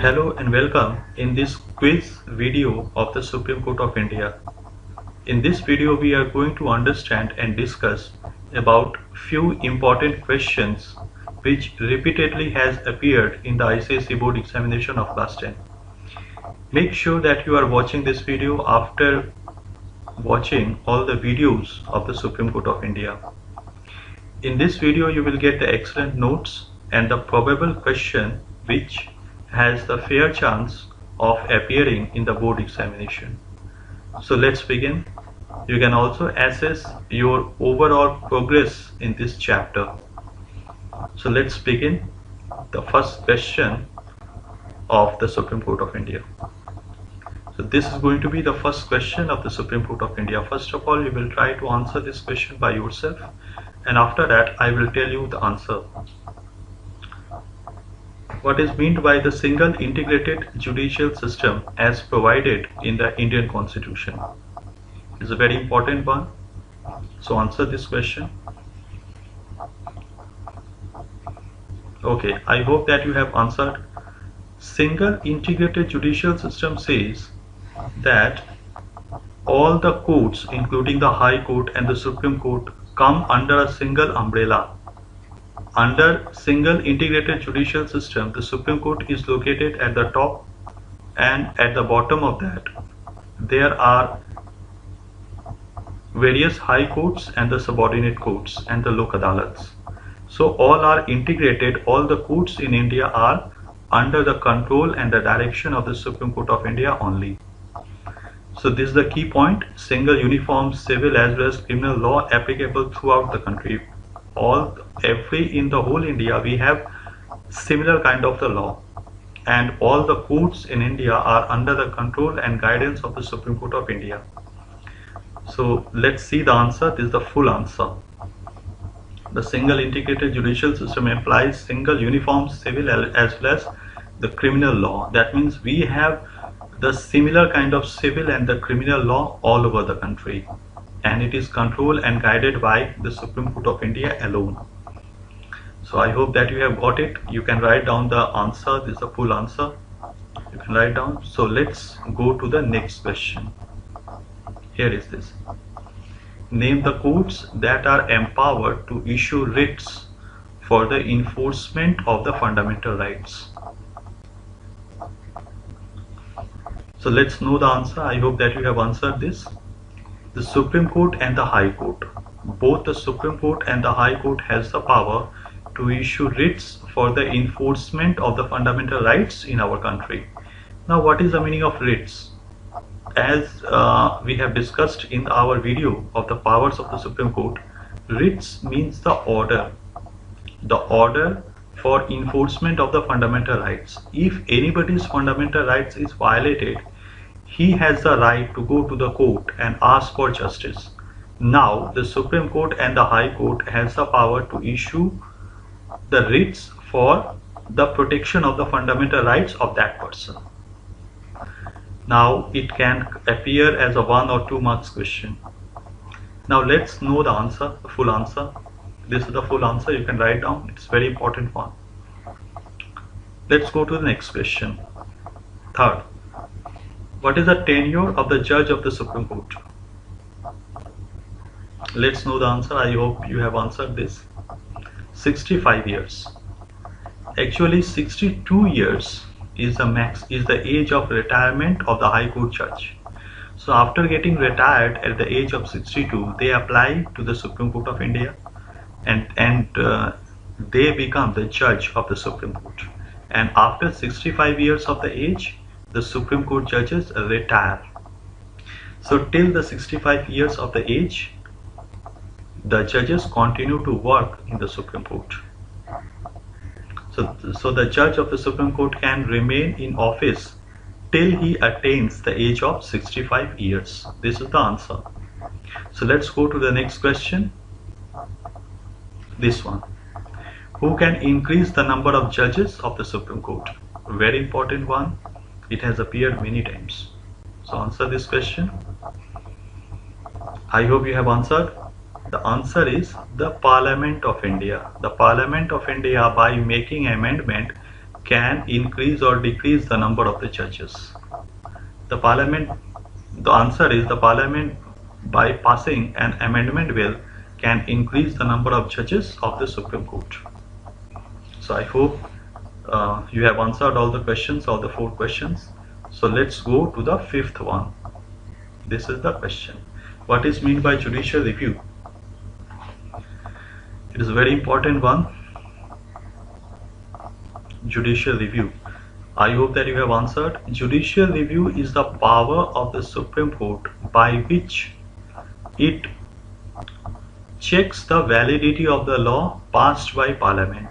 Hello and welcome in this quiz video of the Supreme Court of India. In this video we are going to understand and discuss about few important questions which repeatedly has appeared in the ICSE board examination of class 10. Make sure that you are watching this video after watching all the videos of the Supreme Court of India. In this video you will get the excellent notes and the probable question which has the fair chance of appearing in the board examination. So let's begin. You can also assess your overall progress in this chapter. So let's begin the first question of the Supreme Court of India. So this is going to be the first question of the Supreme Court of India. First of all, you will try to answer this question by yourself, and after that I will tell you the answer. What is meant by the single integrated judicial system as provided in the Indian Constitution? It's a very important one. So answer this question. Okay, I hope that you have answered. Single integrated judicial system says that all the courts, including the High Court and the Supreme Court, come under a single umbrella. Under single integrated judicial system, the Supreme Court is located at the top, and at the bottom of that there are various high courts and the subordinate courts and the Lok Adalats. So all are integrated. All the courts in India are under the control and the direction of the Supreme Court of India only. So this is the key point. Single uniform civil as well as criminal law applicable throughout the country. In the whole India we have similar kind of the law, and all the courts in India are under the control and guidance of the Supreme Court of India. So let's see the answer. This is the full answer. The single integrated judicial system implies single uniform civil as well as the criminal law. That means we have the similar kind of civil and the criminal law all over the country, and it is controlled and guided by the Supreme Court of India alone. So I hope that you have got it. You can write down the answer. This is the full answer. You can write down. So let's go to the next question. Here is this. Name the courts that are empowered to issue writs for the enforcement of the fundamental rights. So let's know the answer. I hope that you have answered this. The Supreme Court and the High Court. Both the Supreme Court and the High Court has the power to issue writs for the enforcement of the fundamental rights in our country. Now what is the meaning of writs? As we have discussed in our video of the powers of the Supreme Court, writs means the order for enforcement of the fundamental rights. If anybody's fundamental rights is violated, he has the right to go to the court and ask for justice. Now the Supreme Court and the High Court has the power to issue the writs for the protection of the fundamental rights of that person. Now it can appear as a 1 or 2 marks question. Now let's know the answer, the full answer. This is the full answer. You can write down. It's very important one. Let's go to the next question. Third. What is the tenure of the judge of the Supreme Court? Let's know the answer. I hope you have answered this. 65 years. Actually 62 years is the age of retirement of the High Court judge. So after getting retired at the age of 62, they apply to the Supreme Court of India, and they become the judge of the Supreme Court. And after 65 years of the age, the Supreme Court judges retire. So till the 65 years of the age, the judges continue to work in the Supreme Court. So the judge of the Supreme Court can remain in office till he attains the age of 65 years. This is the answer. So let's go to the next question. This one. Who can increase the number of judges of the Supreme Court? Very important one. It has appeared many times. So answer this question. I hope you have answered. The answer is the Parliament of India. The Parliament of India, by making amendment, can increase or decrease the number of the judges? The answer is the Parliament, by passing an amendment bill, can increase the number of judges of the Supreme Court. So I hope you have answered all the questions, all the 4 questions. So let's go to the 5th one. This is the question. What is meant by judicial review? It is a very important one. Judicial review. I hope that you have answered. Judicial review is the power of the Supreme Court by which it checks the validity of the law passed by Parliament.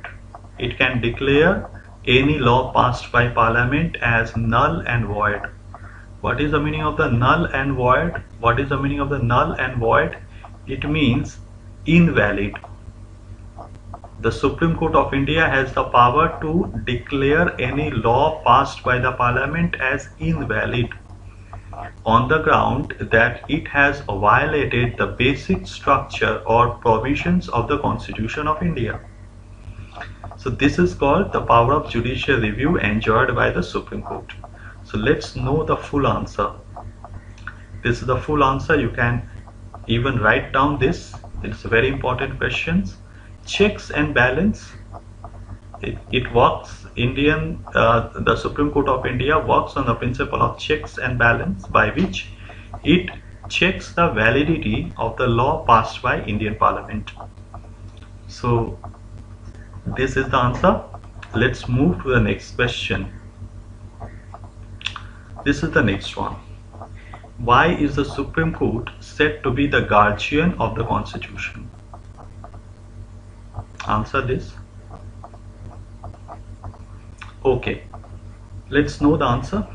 It can declare any law passed by Parliament as null and void. What is the meaning of the null and void? What is the meaning of the null and void? It means invalid. The Supreme Court of India has the power to declare any law passed by the Parliament as invalid on the ground that it has violated the basic structure or provisions of the Constitution of India. So this is called the power of judicial review enjoyed by the Supreme Court. So let's know the full answer. This is the full answer. You can even write down this. It's a very important question. Checks and balance. It works. The Supreme Court of India works on the principle of checks and balance, by which it checks the validity of the law passed by Indian Parliament. So this is the answer. Let's move to the next question. This is the next one. Why is the Supreme Court said to be the guardian of the Constitution? Answer this. Okay, let's know the answer.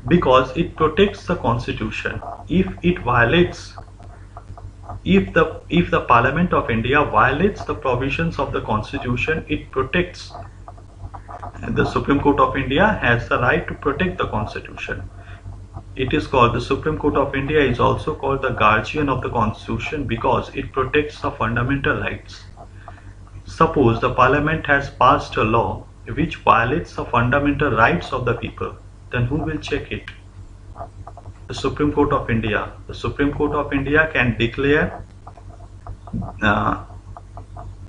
Because it protects the Constitution. If the Parliament of India violates the provisions of the Constitution, it protects. The Supreme Court of India has the right to protect the Constitution. It is called, the Supreme Court of India is also called the guardian of the Constitution because it protects the fundamental rights. Suppose the Parliament has passed a law which violates the fundamental rights of the people, then who will check it? The Supreme Court of India. The Supreme Court of India can declare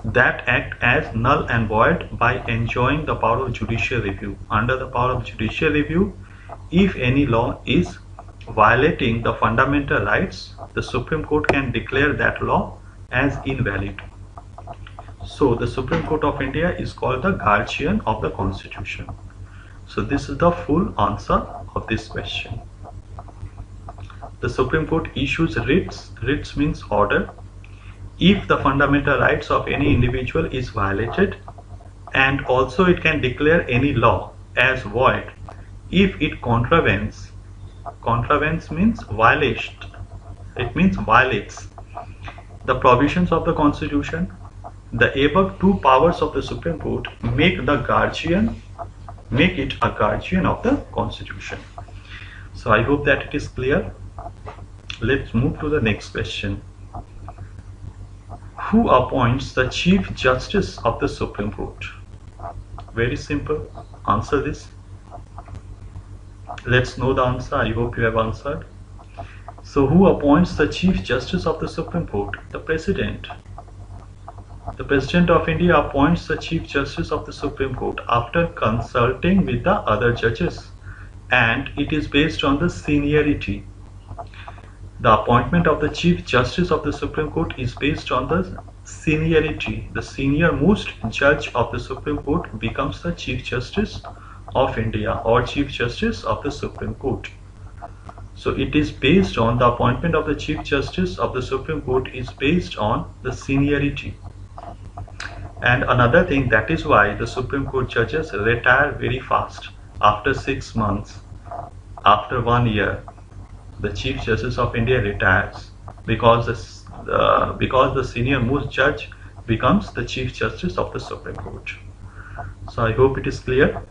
that act as null and void by enjoying the power of judicial review. Under the power of judicial review, if any law is violating the fundamental rights, the Supreme Court can declare that law as invalid. So the Supreme Court of India is called the guardian of the Constitution. So this is the full answer of this question. The Supreme Court issues writs. Writs means order. If the fundamental rights of any individual is violated, and also it can declare any law as void if it contravenes. Contravenes means violation. It means violates the provisions of the Constitution. The above 2 powers of the Supreme Court make it a guardian of the Constitution. So I hope that it is clear. Let's move to the next question. Who appoints the Chief Justice of the Supreme Court? Very simple. Answer this. Let's know the answer. I hope you have answered. So who appoints the Chief Justice of the Supreme Court? The President. The President of India appoints the Chief Justice of the Supreme Court after consulting with the other judges, and it is based on the seniority. The appointment of the Chief Justice of the Supreme Court is based on the seniority. The senior most judge of the Supreme Court becomes the Chief Justice of India or Chief Justice of the Supreme Court. So it is based on the appointment of the Chief Justice of the Supreme Court is based on the seniority. And another thing, that is why the Supreme Court judges retire very fast. After 6 months, after 1 year, the Chief Justice of India retires because the senior most judge becomes the Chief Justice of the Supreme Court. So I hope it is clear.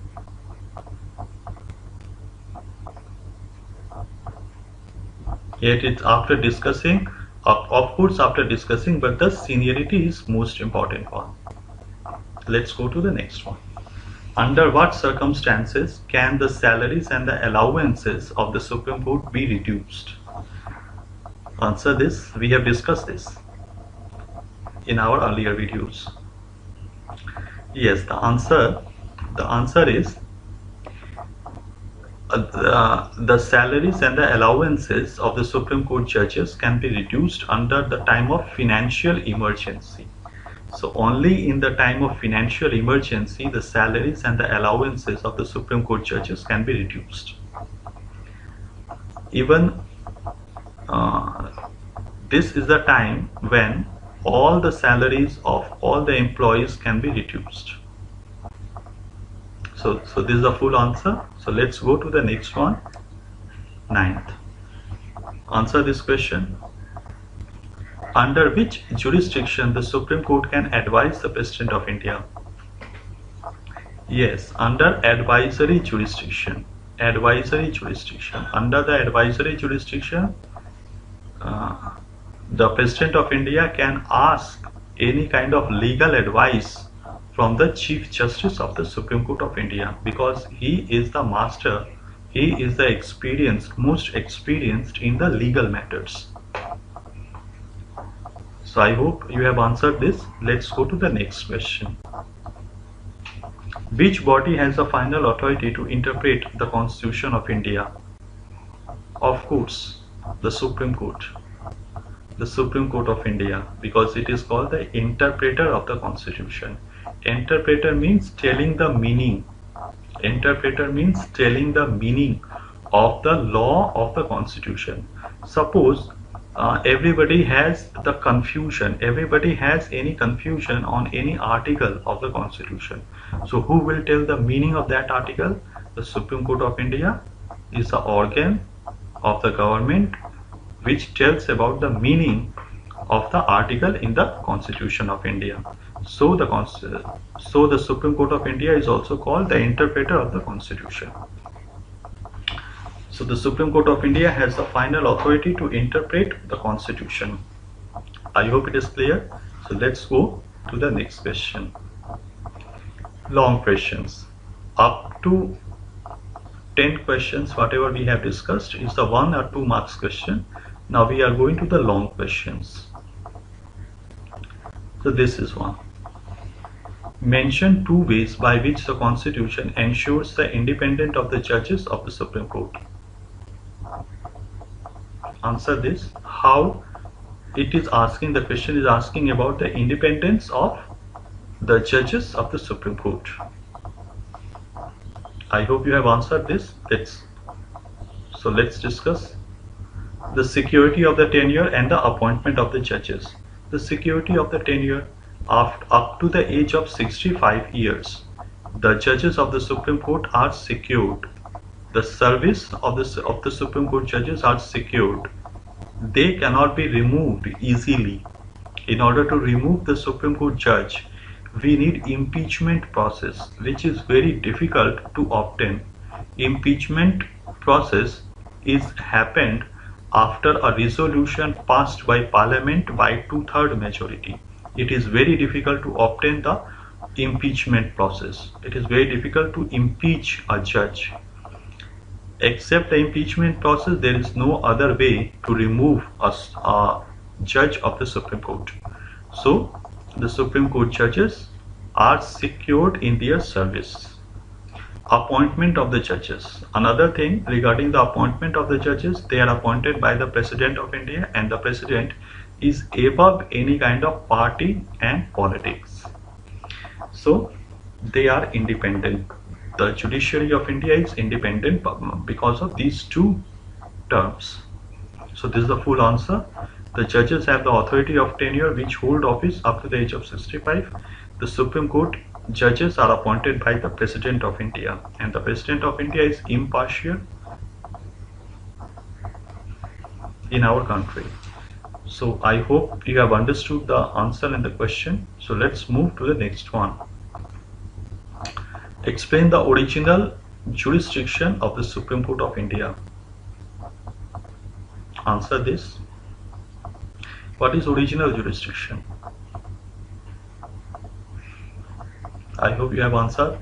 Yet it's after discussing, of course after discussing, but the seniority is most important one. Let's go to the next one. Under what circumstances can the salaries and the allowances of the Supreme Court be reduced? Answer this. We have discussed this in our earlier videos. Yes, the answer is the salaries and the allowances of the Supreme Court judges can be reduced under the time of financial emergency. So only in the time of financial emergency the salaries and the allowances of the Supreme Court judges can be reduced. Even this is the time when all the salaries of all the employees can be reduced. So this is the full answer. So let's go to the next one. 9th. Answer this question. Under which jurisdiction the Supreme Court can advise the President of India? Yes, under advisory jurisdiction. Advisory jurisdiction. Under the advisory jurisdiction, the President of India can ask any kind of legal advice from the Chief Justice of the Supreme Court of India, because he is the master, he is the most experienced in the legal matters. So I hope you have answered this. Let's go to the next question. Which body has the final authority to interpret the Constitution of India? Of course, the Supreme Court. The Supreme Court of India, because it is called the interpreter of the Constitution. Interpreter means telling the meaning. Interpreter means telling the meaning of the law of the Constitution. Suppose everybody has the confusion, everybody has any confusion on any article of the Constitution. So who will tell the meaning of that article? The Supreme Court of India is the organ of the government which tells about the meaning of the article in the Constitution of India. So the Supreme Court of India is also called the interpreter of the Constitution. So the Supreme Court of India has the final authority to interpret the Constitution. I hope it is clear. So let's go to the next question. Long questions. Up to 10 questions, whatever we have discussed, is the 1 or 2 marks question. Now we are going to the long questions. So this is one. Mention 2 ways by which the Constitution ensures the independence of the judges of the Supreme Court. Answer this. How it is asking, the question is asking about the independence of the judges of the Supreme Court. I hope you have answered this. Let's discuss the security of the tenure and the appointment of the judges. The security of the tenure up to the age of 65 years, the judges of the Supreme Court are secured. The service of the Supreme Court judges are secured. They cannot be removed easily. In order to remove the Supreme Court judge, we need impeachment process, which is very difficult to obtain. Impeachment process is happened after a resolution passed by Parliament by 2/3 majority. It is very difficult to obtain the impeachment process. It is very difficult to impeach a judge. Except the impeachment process, there is no other way to remove a judge of the Supreme Court. So the Supreme Court judges are secured in their service. Appointment of the judges. Another thing regarding the appointment of the judges, they are appointed by the President of India, and the President is above any kind of party and politics. So they are independent. The judiciary of India is independent because of these 2 terms. So this is the full answer. The judges have the authority of tenure which hold office up to the age of 65. The Supreme Court judges are appointed by the President of India, and the President of India is impartial in our country. So I hope you have understood the answer and the question. So let's move to the next one. Explain the original jurisdiction of the Supreme Court of India. Answer this. What is original jurisdiction? I hope you have answered.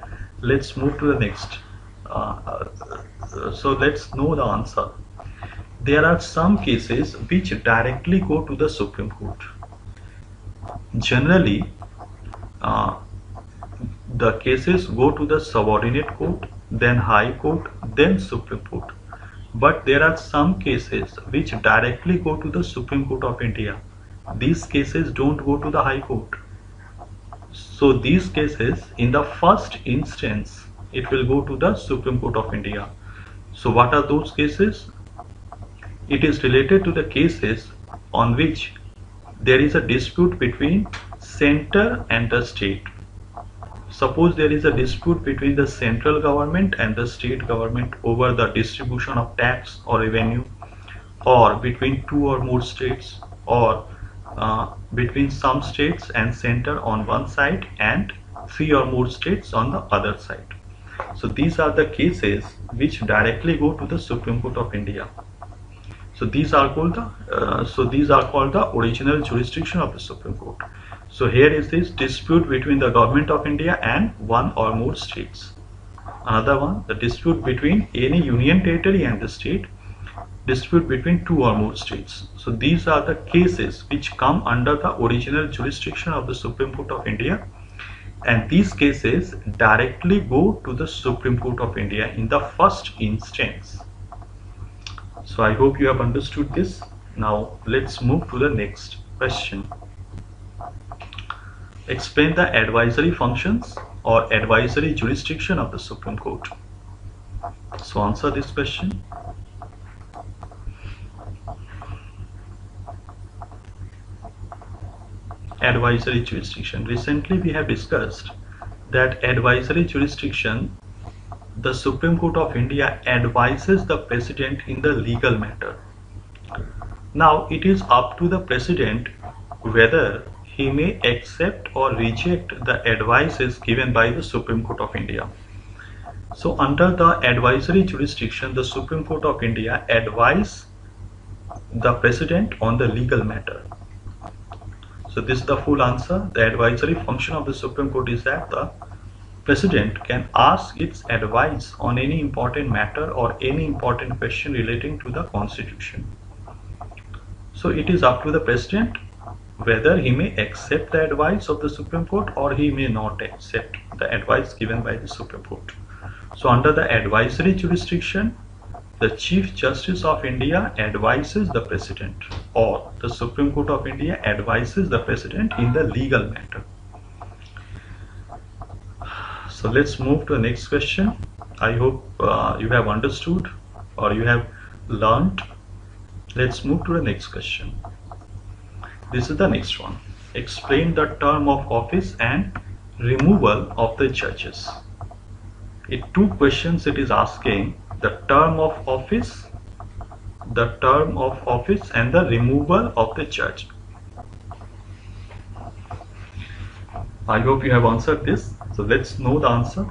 let's move to the next. So let's know the answer. There are some cases which directly go to the Supreme Court. Generally, uh, the cases go to the subordinate court, then High Court, then Supreme Court. But there are some cases which directly go to the Supreme Court of India. These cases don't go to the High Court. So these cases, in the first instance, it will go to the Supreme Court of India. So what are those cases? It is related to the cases on which there is a dispute between center and the state. Suppose there is a dispute between the central government and the state government over the distribution of tax or revenue, or between two or more states, or between some states and center on one side and three or more states on the other side. So these are the cases which directly go to the Supreme Court of India. So these are called the original jurisdiction of the Supreme Court. So here is this dispute between the government of India and one or more states. Another one, the dispute between any union territory and the state, dispute between two or more states. So these are the cases which come under the original jurisdiction of the Supreme Court of India, and these cases directly go to the Supreme Court of India in the first instance. So I hope you have understood this. Now let's move to the next question. Explain the advisory functions or advisory jurisdiction of the Supreme Court. So answer this question. Advisory jurisdiction. Recently we have discussed that advisory jurisdiction, the Supreme Court of India advises the President in the legal matter. Now it is up to the President whether he may accept or reject the advices given by the Supreme Court of India. So under the advisory jurisdiction, the Supreme Court of India advises the President on the legal matter. So this is the full answer. The advisory function of the Supreme Court is that the President can ask its advice on any important matter or any important question relating to the Constitution. So it is up to the President whether he may accept the advice of the Supreme Court or he may not accept the advice given by the Supreme Court. So under the advisory jurisdiction, the Chief Justice of India advises the President, or the Supreme Court of India advises the President in the legal matter. So let's move to the next question. I hope you have understood or you have learned. Let's move to the next question. This is the next one. Explain the term of office and removal of the judges. In two questions it is asking the term of office and the removal of the judge. I hope you have answered this. So let's know the answer.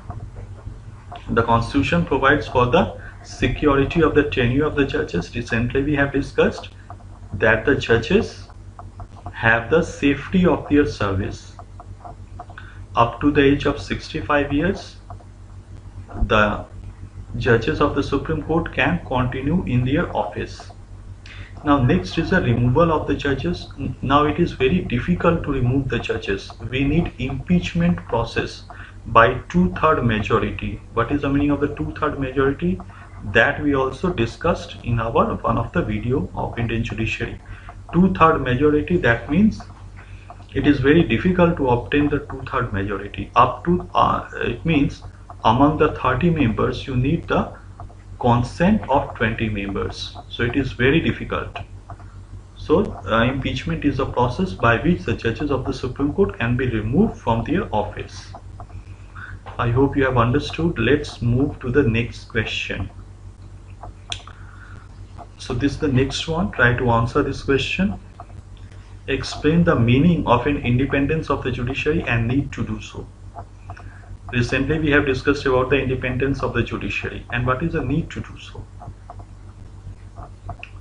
The Constitution provides for the security of the tenure of the judges. Recently we have discussed that the judges have the safety of their service. Up to the age of 65 years, the judges of the Supreme Court can continue in their office. Now next is the removal of the judges. Now it is very difficult to remove the judges. We need impeachment process by 2/3 majority. What is the meaning of the 2/3 majority? That we also discussed in our one of the video of Indian judiciary. 2/3 majority, that means it is very difficult to obtain the 2/3 majority. Up to it means among the 30 members you need the consent of 20 members. So it is very difficult. So impeachment is a process by which the judges of the Supreme Court can be removed from their office. I hope you have understood. Let's move to the next question. So this is the next one. Try to answer this question. Explain the meaning of an independence of the judiciary and need to do so. Recently we have discussed about the independence of the judiciary and what is the need to do so.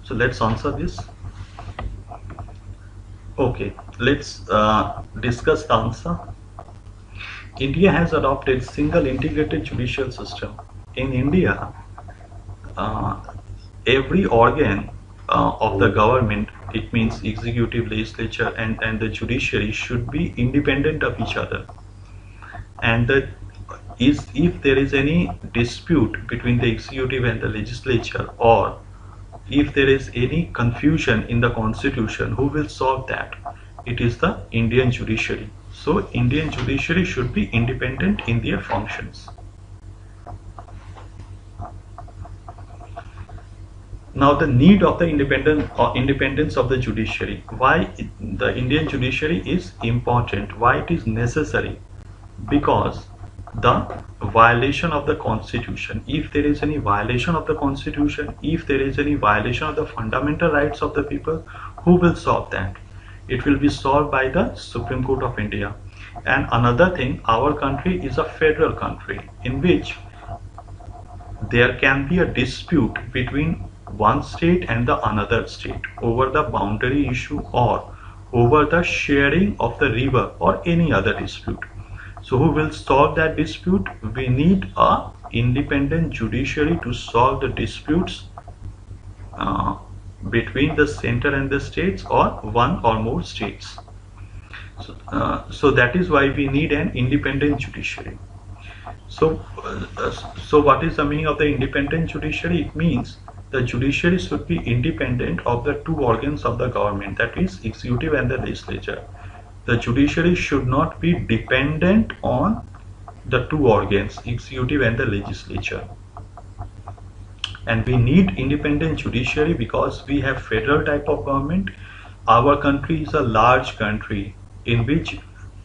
So let's answer this. Okay, let's discuss the answer. India has adopted single integrated judicial system. In India, uh, every organ of the government, it means executive, legislature, and the judiciary, should be independent of each other. And that is, if there is any dispute between the executive and the legislature, or if there is any confusion in the constitution, who will solve that? It is the Indian judiciary. So Indian judiciary should be independent in their functions. Now the need of the independence of the judiciary. Why the Indian judiciary is important? Why it is necessary? Because the violation of the constitution, if there is any violation of the constitution, if there is any violation of the fundamental rights of the people, who will solve that? It will be solved by the Supreme Court of India. And another thing, our country is a federal country in which there can be a dispute between one state and the another state over the boundary issue or over the sharing of the river or any other dispute. So who will solve that dispute? We need a independent judiciary to solve the disputes between the center and the states, or one or more states. So that is why we need an independent judiciary. So what is the meaning of the independent judiciary? It means the judiciary should be independent of the two organs of the government, that is executive and the legislature. The judiciary should not be dependent on the two organs, executive and the legislature. And we need independent judiciary because we have federal type of government. Our country is a large country in which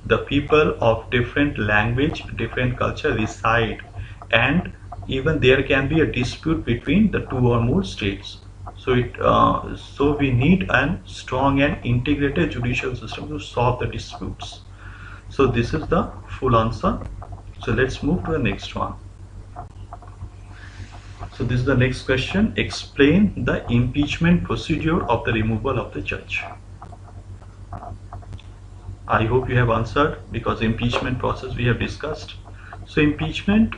the people of different language, different culture reside, and even there can be a dispute between the two or more states. So we need a strong and integrated judicial system to solve the disputes. So this is the full answer. So let's move to the next one. So this is the next question. Explain the impeachment procedure of the removal of the judge. I hope you have answered, because impeachment process we have discussed. So impeachment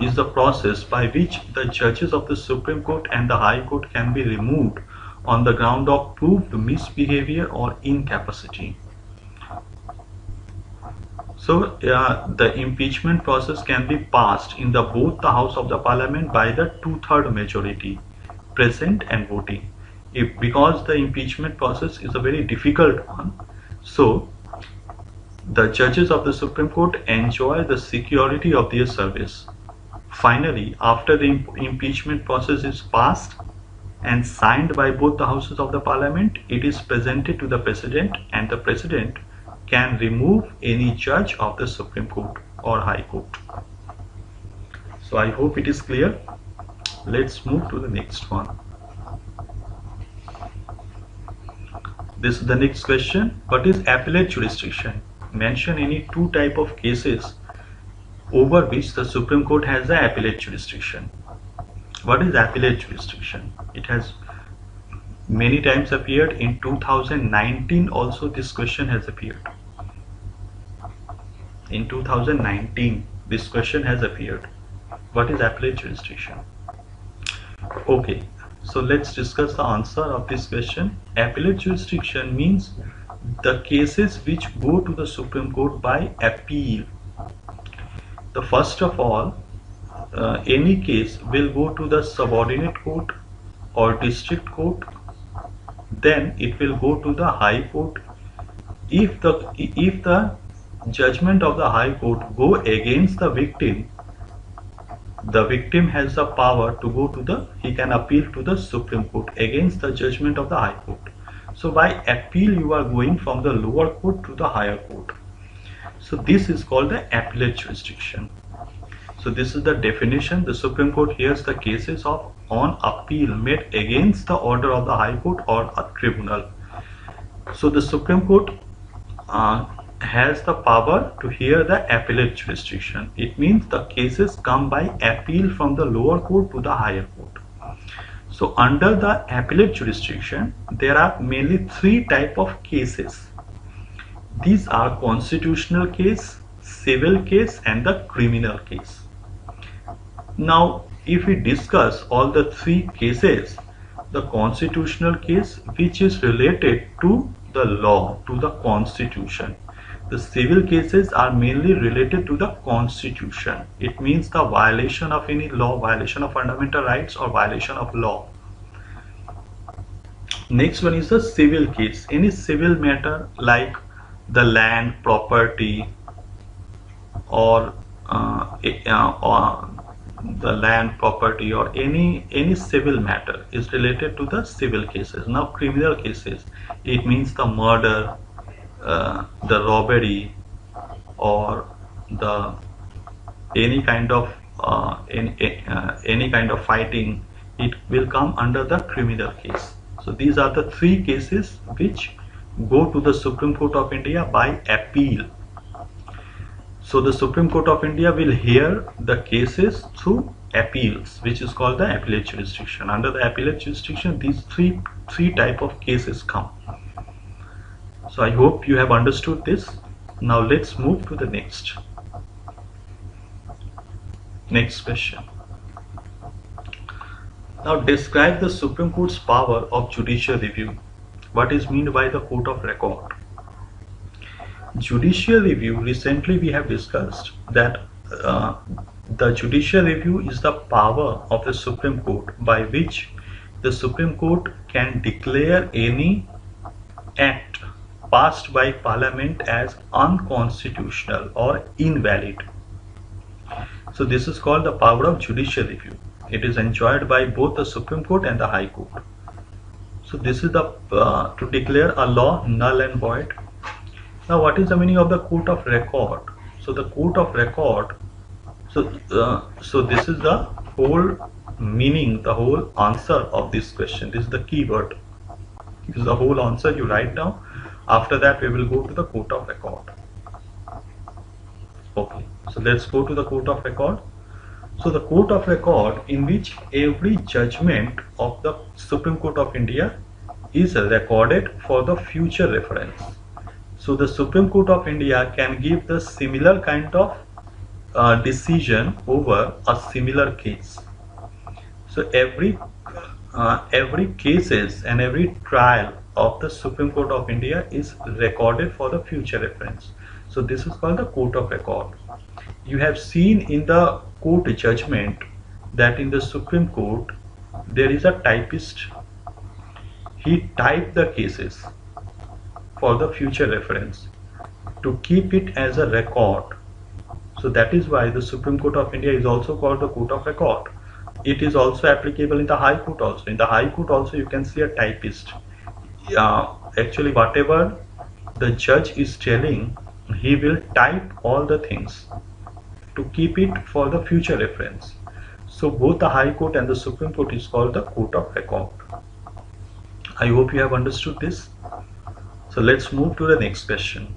is the process by which the judges of the Supreme Court and the High Court can be removed on the ground of proved misbehavior or incapacity. So the impeachment process can be passed in both the House of the Parliament by the 2/3 majority present and voting. Because the impeachment process is a very difficult one, so the judges of the Supreme Court enjoy the security of their service. Finally, after the impeachment process is passed and signed by both the houses of the Parliament, it is presented to the President, and the President can remove any judge of the Supreme Court or High Court. So I hope it is clear. Let's move to the next one. This is the next question. What is appellate jurisdiction? Mention any two type of cases over which the Supreme Court has the appellate jurisdiction. What is appellate jurisdiction? It has many times appeared. In 2019 also this question has appeared. In 2019 this question has appeared. What is appellate jurisdiction? Okay, so let's discuss the answer of this question. Appellate jurisdiction means the cases which go to the Supreme Court by appeal. The first of all, any case will go to the subordinate court or district court, then it will go to the High Court. If the judgment of the High Court go against the victim has the power to go to he can appeal to the Supreme Court against the judgment of the High Court. So by appeal you are going from the lower court to the higher court. So this is called the appellate jurisdiction. So this is the definition. The Supreme Court hears the cases on appeal made against the order of the High Court or a tribunal. So the Supreme Court has the power to hear the appellate jurisdiction. It means the cases come by appeal from the lower court to the higher court. So under the appellate jurisdiction, there are mainly three types of cases. These are constitutional case, civil case and the criminal case. Now, if we discuss all the three cases, the constitutional case, which is related to the law, to the constitution. The civil cases are mainly related to the constitution. It means the violation of any law, violation of fundamental rights, or violation of law. Next one is the civil case. Any civil matter like the land, property, or the land, property, or any civil matter is related to the civil cases. Now, criminal cases, it means the murder, the robbery, or the any kind of fighting. It will come under the criminal case. So these are the three cases which go to the Supreme Court of India by appeal. So the Supreme Court of India will hear the cases through appeals, which is called the appellate jurisdiction. Under the appellate jurisdiction, these three type of cases come. So I hope you have understood this. Now let's move to the next question. Now describe the Supreme Court's power of judicial review. What is meant by the court of record? Judicial review, recently we have discussed that the judicial review is the power of the Supreme Court by which the Supreme Court can declare any act passed by Parliament as unconstitutional or invalid. So this is called the power of judicial review. It is enjoyed by both the Supreme Court and the High Court. So this is the to declare a law null and void. Now, what is the meaning of the court of record? So the court of record, so this is the whole meaning, the whole answer of this question. This is the key word. This is the whole answer you write down. After that, we will go to the court of record. Okay, so let's go to the court of record. So the court of record, in which every judgment of the Supreme Court of India is recorded for the future reference. So the Supreme Court of India can give the similar kind of decision over a similar case. So every cases and every trial of the Supreme Court of India is recorded for the future reference. So this is called the court of record. You have seen in the court judgment that in the Supreme Court there is a typist. He typed the cases for the future reference to keep it as a record. So that is why the Supreme Court of India is also called the court of record. It is also applicable in the High Court also. In the High Court also you can see a typist. Actually whatever the judge is telling, he will type all the things to keep it for the future reference. So both the High Court and the Supreme Court is called the court of record. I hope you have understood this. So let's move to the next question.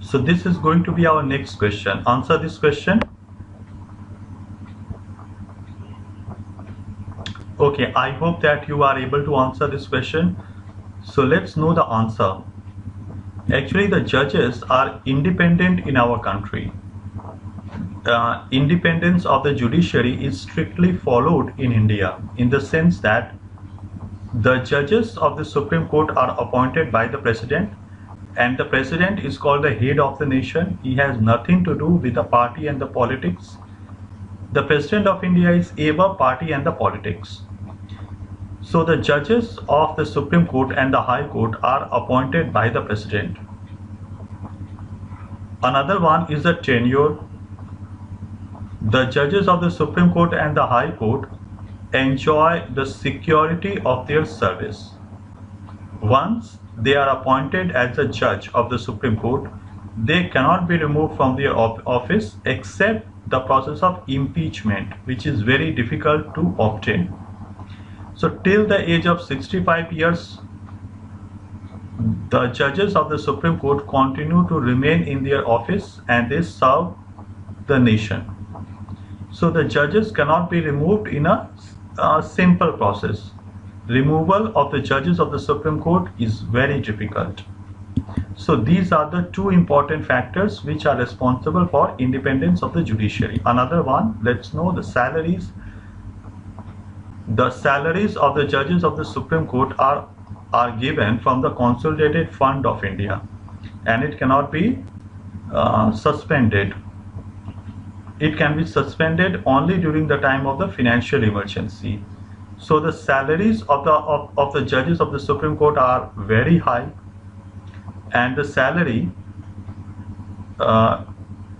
So this is going to be our next question. Answer this question. Okay, I hope that you are able to answer this question. So let's know the answer. Actually, the judges are independent in our country. Independence of the judiciary is strictly followed in India, in the sense that the judges of the Supreme Court are appointed by the president, and the president is called the head of the nation. He has nothing to do with the party and the politics. The president of India is above party and the politics. So the judges of the Supreme Court and the High Court are appointed by the president. Another one is the tenure. The judges of the Supreme Court and the High Court enjoy the security of their service. Once they are appointed as a judge of the Supreme Court, they cannot be removed from their office except the process of impeachment, which is very difficult to obtain. So till the age of 65 years, the judges of the Supreme Court continue to remain in their office and they serve the nation. So the judges cannot be removed in a simple process. Removal of the judges of the Supreme Court is very difficult. So these are the two important factors which are responsible for independence of the judiciary. Another one, let's know the salaries. The salaries of the judges of the Supreme Court are given from the Consolidated Fund of India, and it cannot be suspended. It can be suspended only during the time of the financial emergency. So the salaries of the judges of the Supreme Court are very high, and the salary are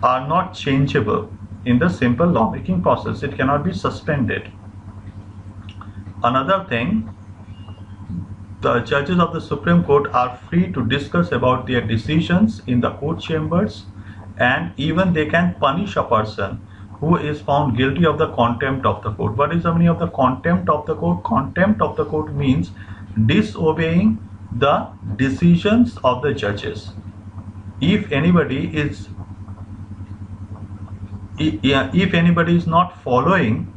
not changeable in the simple lawmaking process. It cannot be suspended. Another thing, the judges of the Supreme Court are free to discuss about their decisions in the court chambers, and even they can punish a person who is found guilty of the contempt of the court. What is the meaning of the contempt of the court? Contempt of the court means disobeying the decisions of the judges. If anybody is not following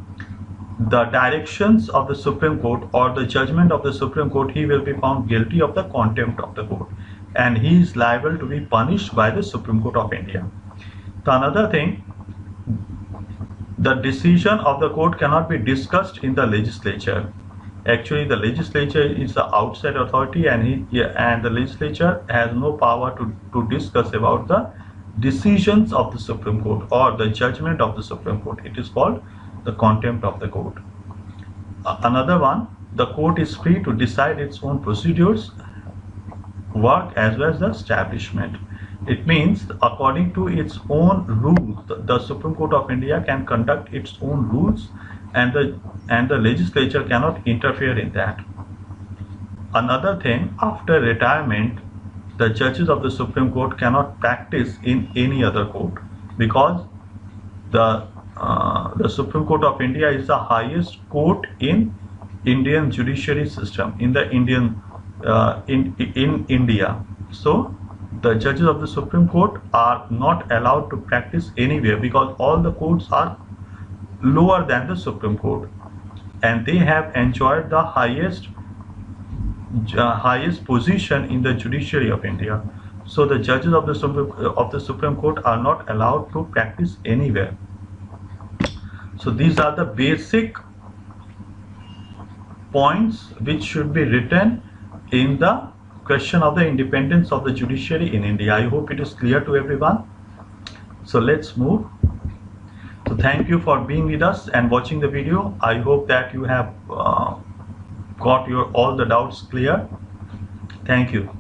the directions of the Supreme Court or the judgment of the Supreme Court, he will be found guilty of the contempt of the court, and he is liable to be punished by the Supreme Court of India. So another thing, the decision of the court cannot be discussed in the legislature. Actually, the legislature is the outside authority, and the legislature has no power to discuss about the decisions of the Supreme Court or the judgment of the Supreme Court. It is called the contempt of the court. Another one, the court is free to decide its own procedures, work, as well as the establishment. It means according to its own rules, the Supreme Court of India can conduct its own rules, and the legislature cannot interfere in that. Another thing, after retirement, the judges of the Supreme Court cannot practice in any other court, because the Supreme Court of India is the highest court in Indian judiciary system, in the Indian in India. So the judges of the Supreme Court are not allowed to practice anywhere, because all the courts are lower than the Supreme Court, and they have enjoyed the highest position in the judiciary of India. So the judges of the Supreme Court are not allowed to practice anywhere. So these are the basic points which should be written in the question of the independence of the judiciary in India. I hope it is clear to everyone. So let's move. So thank you for being with us and watching the video. I hope that you have got all the doubts clear. Thank you.